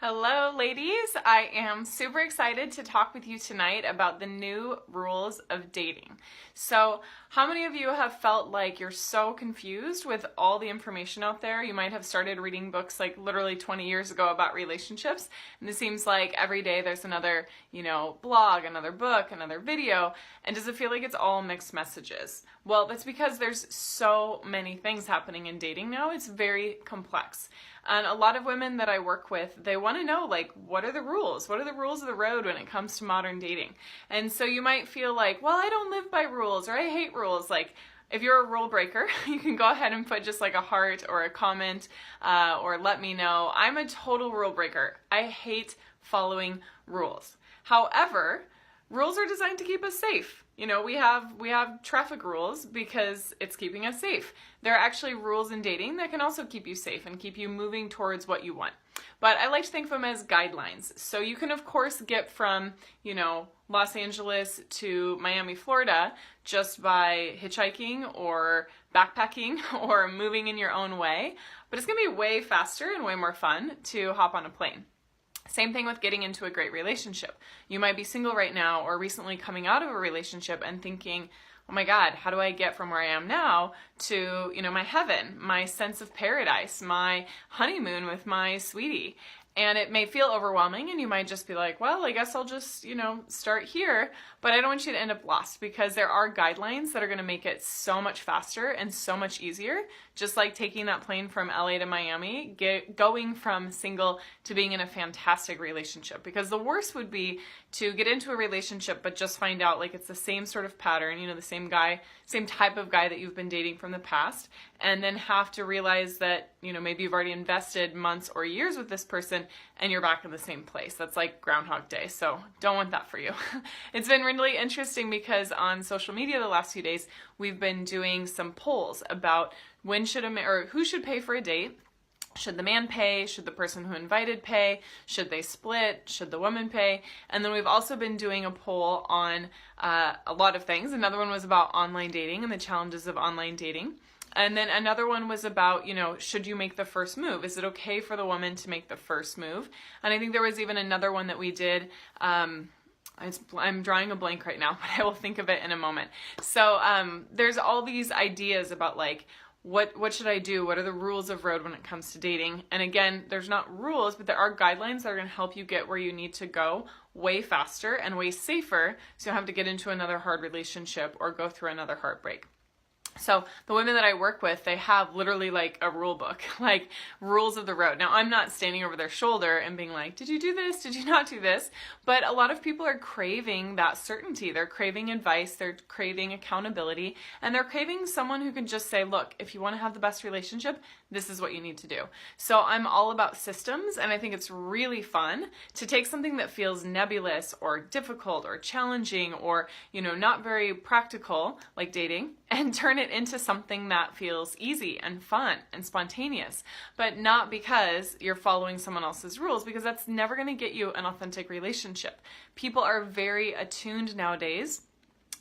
Hello, ladies. I am super excited to talk with you tonight about the new rules of dating. So, how many of you have felt like you're so confused with all the information out there? You might have started reading books like literally 20 years ago about relationships, and it seems like every day there's another, blog, another book, another video, and does it feel like it's all mixed messages? Well, that's because there's so many things happening in dating now. It's very complex. And a lot of women that I work with, they want to know, like, what are the rules? What are the rules of the road when it comes to modern dating? And so you might feel like, well, I don't live by rules, or I hate rules. Like, if you're a rule breaker, you can go ahead and put just like a heart or a comment or let me know. I'm a total rule breaker. I hate following rules. However, rules are designed to keep us safe. We have traffic rules because it's keeping us safe. There are actually rules in dating that can also keep you safe and keep you moving towards what you want. But I like to think of them as guidelines. So you can, of course, get from, Los Angeles to Miami, Florida, just by hitchhiking or backpacking or moving in your own way. But it's going to be way faster and way more fun to hop on a plane. Same thing with getting into a great relationship. You might be single right now or recently coming out of a relationship and thinking, oh my God, how do I get from where I am now to, my heaven, my sense of paradise, my honeymoon with my sweetie? And it may feel overwhelming and you might just be like, well, I guess I'll just, start here. But I don't want you to end up lost because there are guidelines that are going to make it so much faster and so much easier. Just like taking that plane from LA to Miami, going from single to being in a fantastic relationship. Because the worst would be to get into a relationship but just find out like it's the same sort of pattern, the same guy, same type of guy that you've been dating from the past, and then have to realize that, maybe you've already invested months or years with this person and you're back in the same place. That's like Groundhog Day, so don't want that for you. It's been really interesting because on social media the last few days, we've been doing some polls about who should pay for a date. Should the man pay? Should the person who invited pay? Should they split? Should the woman pay? And then we've also been doing a poll on a lot of things. Another one was about online dating and the challenges of online dating. And then another one was about, should you make the first move? Is it okay for the woman to make the first move? And I think there was even another one that we did. I'm drawing a blank right now, but I will think of it in a moment. So there's all these ideas about like, what should I do? What are the rules of road when it comes to dating? And again, there's not rules, but there are guidelines that are going to help you get where you need to go way faster and way safer, so you don't have to get into another hard relationship or go through another heartbreak. So the women that I work with, they have literally like a rule book, like rules of the road. Now, I'm not standing over their shoulder and being like, did you do this? Did you not do this? But a lot of people are craving that certainty. They're craving advice. They're craving accountability. And they're craving someone who can just say, look, if you want to have the best relationship, this is what you need to do. So I'm all about systems. And I think it's really fun to take something that feels nebulous or difficult or challenging or, not very practical, like dating, and turn it into something that feels easy and fun and spontaneous, but not because you're following someone else's rules, because that's never going to get you an authentic relationship. People are very attuned nowadays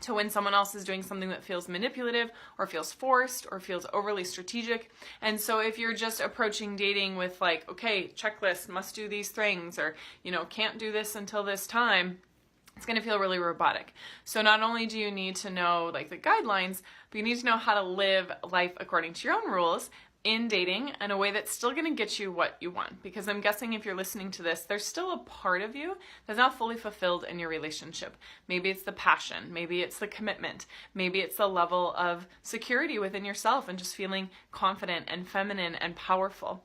to when someone else is doing something that feels manipulative or feels forced or feels overly strategic. And so if you're just approaching dating with like, okay, checklist, must do these things, or, can't do this until this time, it's going to feel really robotic. So not only do you need to know like the guidelines, but you need to know how to live life according to your own rules in dating in a way that's still going to get you what you want. Because I'm guessing if you're listening to this, there's still a part of you that's not fully fulfilled in your relationship. Maybe it's the passion, maybe it's the commitment, maybe it's the level of security within yourself and just feeling confident and feminine and powerful.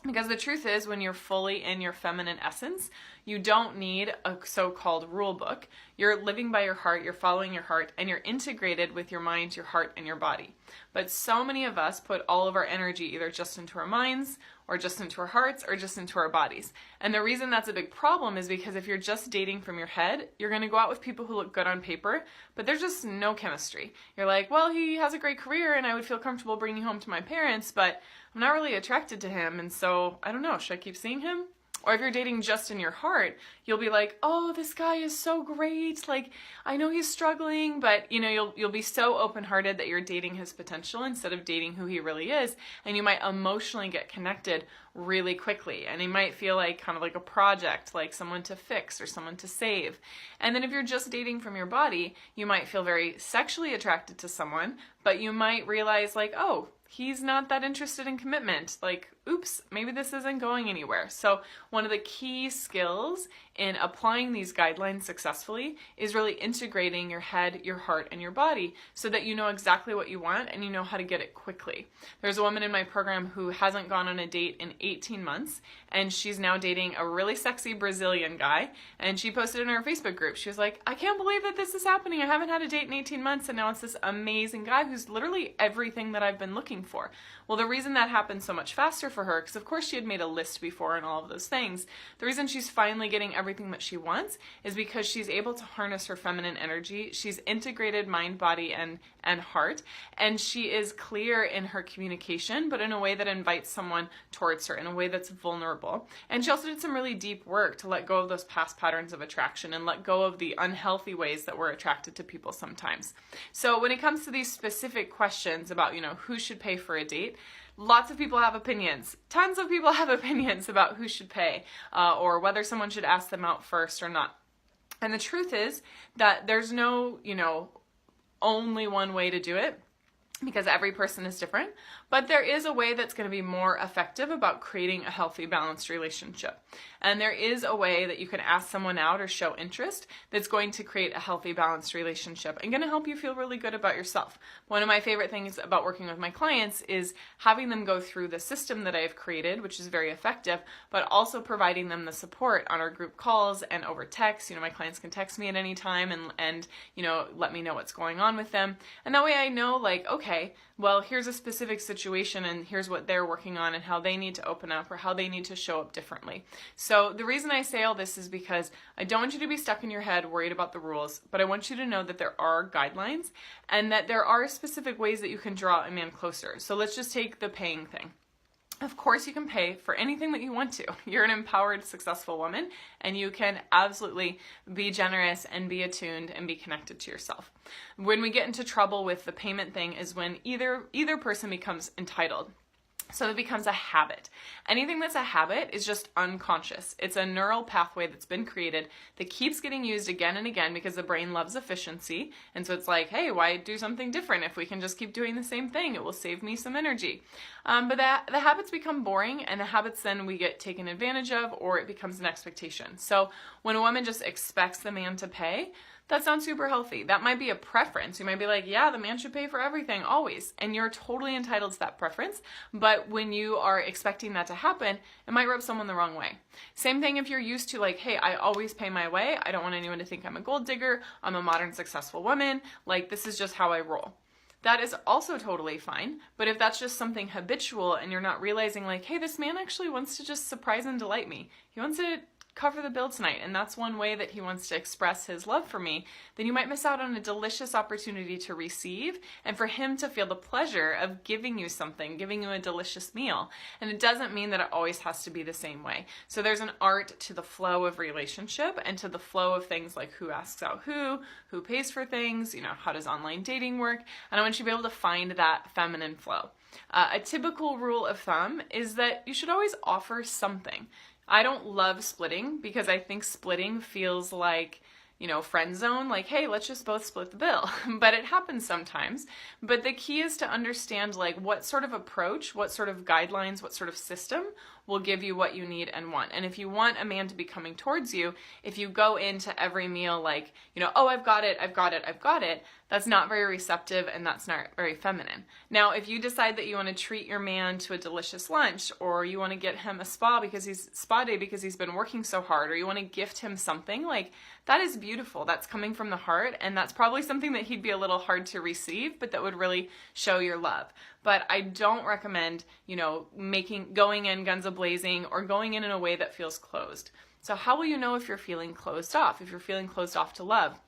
Because the truth is, when you're fully in your feminine essence, you don't need a so-called rule book. You're living by your heart, you're following your heart, and you're integrated with your mind, your heart, and your body. But so many of us put all of our energy either just into our minds, or just into our hearts, or just into our bodies. And the reason that's a big problem is because if you're just dating from your head, you're going to go out with people who look good on paper, but there's just no chemistry. You're like, well, he has a great career, and I would feel comfortable bringing him home to my parents, but I'm not really attracted to him, and so, I don't know, should I keep seeing him? Or if you're dating just in your heart, you'll be like, oh, this guy is so great. Like, I know he's struggling, but you'll be so open-hearted that you're dating his potential instead of dating who he really is. And you might emotionally get connected really quickly. And he might feel like kind of like a project, like someone to fix or someone to save. And then if you're just dating from your body, you might feel very sexually attracted to someone, but you might realize like, oh, he's not that interested in commitment. Like, oops, maybe this isn't going anywhere. So one of the key skills in applying these guidelines successfully is really integrating your head, your heart, and your body so that you know exactly what you want and you know how to get it quickly. There's a woman in my program who hasn't gone on a date in 18 months, and she's now dating a really sexy Brazilian guy, and she posted in her Facebook group, she was like, I can't believe that this is happening. I haven't had a date in 18 months, and now it's this amazing guy who's literally everything that I've been looking for. Well, the reason that happened so much faster for her, because of course she had made a list before and all of those things, the reason she's finally getting everything that she wants is because she's able to harness her feminine energy. She's integrated mind, body, and heart, and she is clear in her communication, but in a way that invites someone towards her, in a way that's vulnerable. And she also did some really deep work to let go of those past patterns of attraction and let go of the unhealthy ways that we're attracted to people sometimes. So when it comes to these specific questions about, who should pay for a date, lots of people have opinions. Tons of people have opinions about who should pay or whether someone should ask them out first or not. And the truth is that there's no, only one way to do it, because every person is different, but there is a way that's going to be more effective about creating a healthy, balanced relationship. And there is a way that you can ask someone out or show interest that's going to create a healthy, balanced relationship and going to help you feel really good about yourself. One of my favorite things about working with my clients is having them go through the system that I've created, which is very effective, but also providing them the support on our group calls and over text. My clients can text me at any time and let me know what's going on with them. And that way I know, like, okay, well, here's a specific situation and here's what they're working on and how they need to open up or how they need to show up differently. So the reason I say all this is because I don't want you to be stuck in your head worried about the rules, but I want you to know that there are guidelines and that there are specific ways that you can draw a man closer. So let's just take the paying thing. Of course, you can pay for anything that you want to. You're an empowered, successful woman, and you can absolutely be generous and be attuned and be connected to yourself. When we get into trouble with the payment thing is when either person becomes entitled. So it becomes a habit. Anything that's a habit is just unconscious. It's a neural pathway that's been created that keeps getting used again and again because the brain loves efficiency. And so it's like, hey, why do something different? If we can just keep doing the same thing, it will save me some energy. But the habits become boring, and the habits then we get taken advantage of, or it becomes an expectation. So when a woman just expects the man to pay, that's not super healthy. That might be a preference. You might be like, yeah, the man should pay for everything, always. And you're totally entitled to that preference. But when you are expecting that to happen, it might rub someone the wrong way. Same thing if you're used to like, hey, I always pay my way. I don't want anyone to think I'm a gold digger. I'm a modern, successful woman. Like, this is just how I roll. That is also totally fine. But if that's just something habitual and you're not realizing like, hey, this man actually wants to just surprise and delight me. He wants to cover the bill tonight, and that's one way that he wants to express his love for me, then you might miss out on a delicious opportunity to receive and for him to feel the pleasure of giving you something, giving you a delicious meal. And it doesn't mean that it always has to be the same way. So there's an art to the flow of relationship and to the flow of things like who asks out who pays for things, how does online dating work, and I want you to be able to find that feminine flow. A typical rule of thumb is that you should always offer something. I don't love splitting because I think splitting feels like, friend zone, like, hey, let's just both split the bill. But it happens sometimes. But the key is to understand like what sort of approach, what sort of guidelines, what sort of system will give you what you need and want. And if you want a man to be coming towards you, if you go into every meal like, oh, I've got it, that's not very receptive and that's not very feminine. Now, if you decide that you want to treat your man to a delicious lunch, or you want to get him a spa day because he's been working so hard, or you want to gift him something, like that is beautiful. That's coming from the heart, and that's probably something that he'd be a little hard to receive, but that would really show your love. But I don't recommend, going in guns a-blazing or going in a way that feels closed. So how will you know if you're feeling closed off, if you're feeling closed off to love?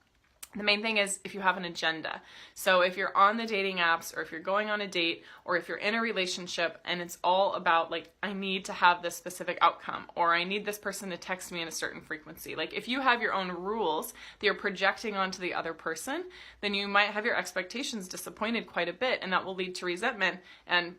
The main thing is if you have an agenda. So if you're on the dating apps, or if you're going on a date, or if you're in a relationship and it's all about like, I need to have this specific outcome, or I need this person to text me in a certain frequency. Like if you have your own rules that you're projecting onto the other person, then you might have your expectations disappointed quite a bit, and that will lead to resentment, and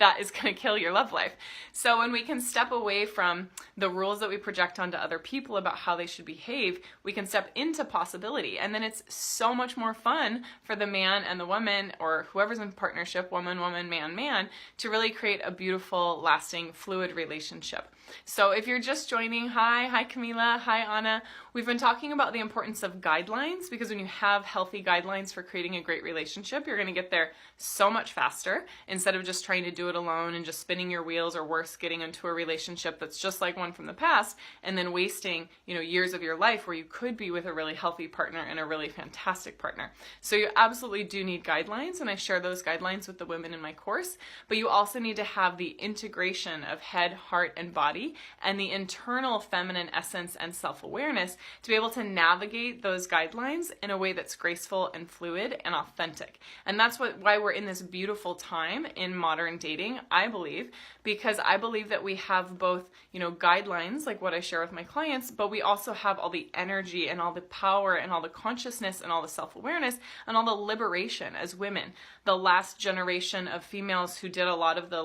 that is going to kill your love life. So when we can step away from the rules that we project onto other people about how they should behave, we can step into possibility. And then it's so much more fun for the man and the woman, or whoever's in partnership, woman, woman, man, man, to really create a beautiful, lasting, fluid relationship. So if you're just joining, hi Camila, hi Anna. We've been talking about the importance of guidelines, because when you have healthy guidelines for creating a great relationship, you're going to get there so much faster, instead of just trying to do it alone and just spinning your wheels, or worse, getting into a relationship that's just like one from the past, and then wasting, years of your life where you could be with a really healthy partner and a really fantastic partner. So you absolutely do need guidelines, and I share those guidelines with the women in my course, but you also need to have the integration of head, heart, and body, and the internal feminine essence and self-awareness to be able to navigate those guidelines in a way that's graceful and fluid and authentic. And that's why we're in this beautiful time in modern dating, I believe, because I believe that we have both, guidelines like what I share with my clients, but we also have all the energy and all the power and all the consciousness and all the self-awareness and all the liberation as women. The last generation of females who did a lot of the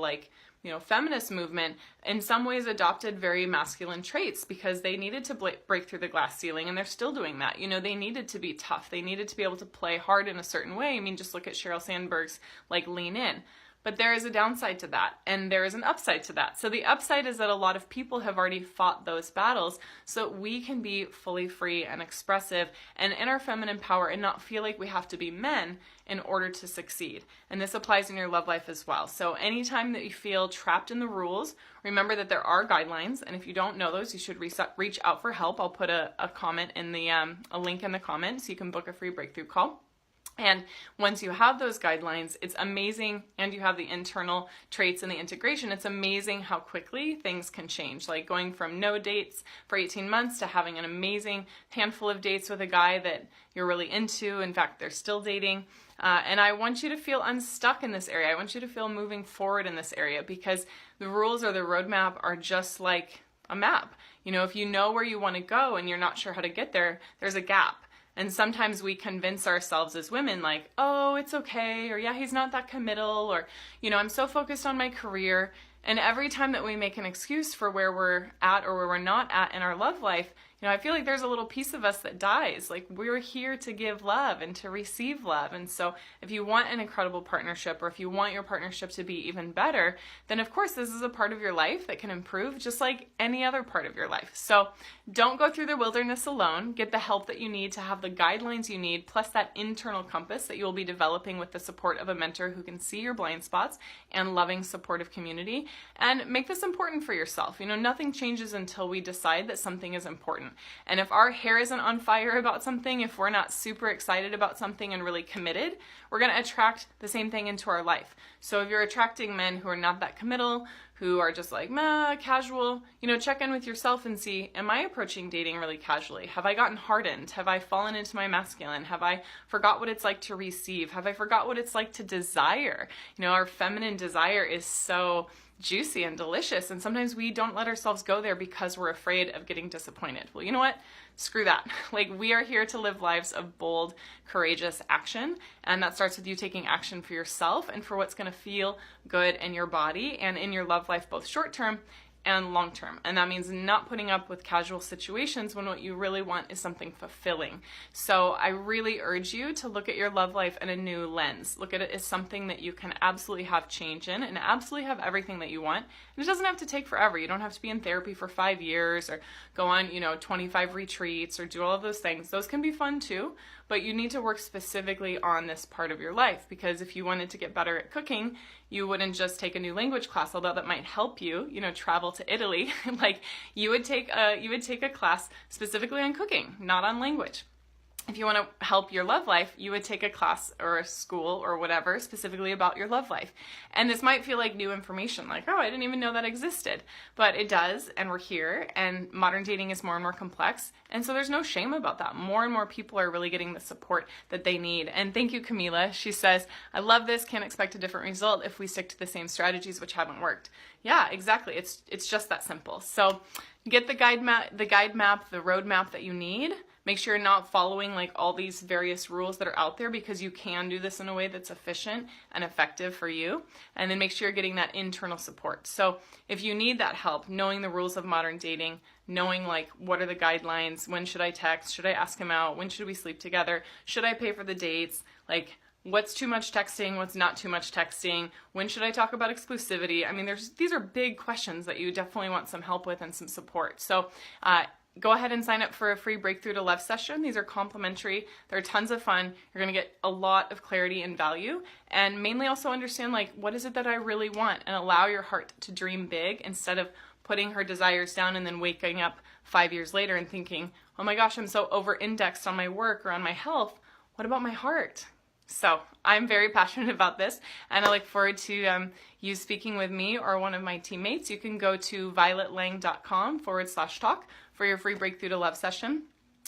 feminist movement in some ways adopted very masculine traits, because they needed to break through the glass ceiling, and they're still doing that. They needed to be tough. They needed to be able to play hard in a certain way. I mean, just look at Sheryl Sandberg's Lean In. But there is a downside to that, and there is an upside to that. So the upside is that a lot of people have already fought those battles, so that we can be fully free and expressive and in our feminine power, and not feel like we have to be men in order to succeed. And this applies in your love life as well. So anytime that you feel trapped in the rules, remember that there are guidelines, and if you don't know those, you should reach out for help. I'll put a comment in the a link in the comments so you can book a free breakthrough call. And once you have those guidelines, it's amazing, and you have the internal traits and the integration, it's amazing how quickly things can change. Like going from no dates for 18 months to having an amazing handful of dates with a guy that you're really into. In fact, they're still dating. And I want you to feel unstuck in this area. I want you to feel moving forward in this area, because the rules or the roadmap are just like a map. If you know where you want to go and you're not sure how to get there, there's a gap. And sometimes we convince ourselves as women like, oh, it's okay, or yeah, he's not that committal, or, I'm so focused on my career. And every time that we make an excuse for where we're at or where we're not at in our love life, I feel like there's a little piece of us that dies. Like, we're here to give love and to receive love. And so if you want an incredible partnership, or if you want your partnership to be even better, then of course this is a part of your life that can improve just like any other part of your life. So don't go through the wilderness alone. Get the help that you need to have the guidelines you need, plus that internal compass that you will be developing with the support of a mentor who can see your blind spots and loving, supportive community. And make this important for yourself. Nothing changes until we decide that something is important. And if our hair isn't on fire about something, if we're not super excited about something and really committed, we're going to attract the same thing into our life. So if you're attracting men who are not that committal, who are just like, meh, casual, check in with yourself and see, am I approaching dating really casually? Have I gotten hardened? Have I fallen into my masculine? Have I forgot what it's like to receive? Have I forgot what it's like to desire? Our feminine desire is so juicy and delicious, and sometimes we don't let ourselves go there because we're afraid of getting disappointed. Well, you know what? Screw that. We are here to live lives of bold, courageous action, and that starts with you taking action for yourself and for what's going to feel good in your body and in your love life, both short term and long term. And that means not putting up with casual situations when what you really want is something fulfilling. So I really urge you to look at your love life in a new lens. Look at it as something that you can absolutely have change in and absolutely have everything that you want. And it doesn't have to take forever. You don't have to be in therapy for 5 years or go on, 25 retreats or do all of those things. Those can be fun too, but you need to work specifically on this part of your life, because if you wanted to get better at cooking, you wouldn't just take a new language class, although that might help you, travel to Italy. You would take a class specifically on cooking, not on language. if you want to help your love life, you would take a class or a school or whatever specifically about your love life. And this might feel like new information, like, oh, I didn't even know that existed. But it does, and we're here, and modern dating is more and more complex. And so there's no shame about that. More and more people are really getting the support that they need. And thank you, Camila. She says, I love this, can't expect a different result if we stick to the same strategies which haven't worked. Yeah, exactly. It's just that simple. So get the guide map, the roadmap that you need. Make sure you're not following like all these various rules that are out there, because you can do this in a way that's efficient and effective for you. And then make sure you're getting that internal support. So if you need that help, knowing the rules of modern dating, knowing like what are the guidelines, when should I text, should I ask him out, when should we sleep together, should I pay for the dates, like what's too much texting, what's not too much texting, when should I talk about exclusivity? I mean, these are big questions that you definitely want some help with and some support. So go ahead and sign up for a free Breakthrough to Love session. These are complimentary. They're tons of fun. You're going to get a lot of clarity and value, and mainly also understand like what is it that I really want, and allow your heart to dream big instead of putting her desires down and then waking up 5 years later and thinking, oh my gosh, I'm so over-indexed on my work or on my health. What about my heart? So I'm very passionate about this, and I look forward to you speaking with me or one of my teammates. You can go to violetlang.com/talk for your free Breakthrough to Love session.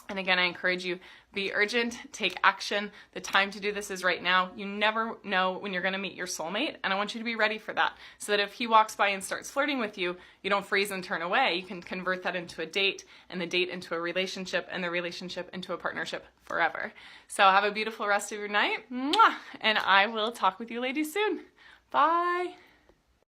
And again, I encourage you, be urgent, take action. The time to do this is right now. You never know when you're going to meet your soulmate, and I want you to be ready for that, so that if he walks by and starts flirting with you, you don't freeze and turn away. You can convert that into a date, and the date into a relationship, and the relationship into a partnership forever. So have a beautiful rest of your night, and I will talk with you ladies soon. Bye.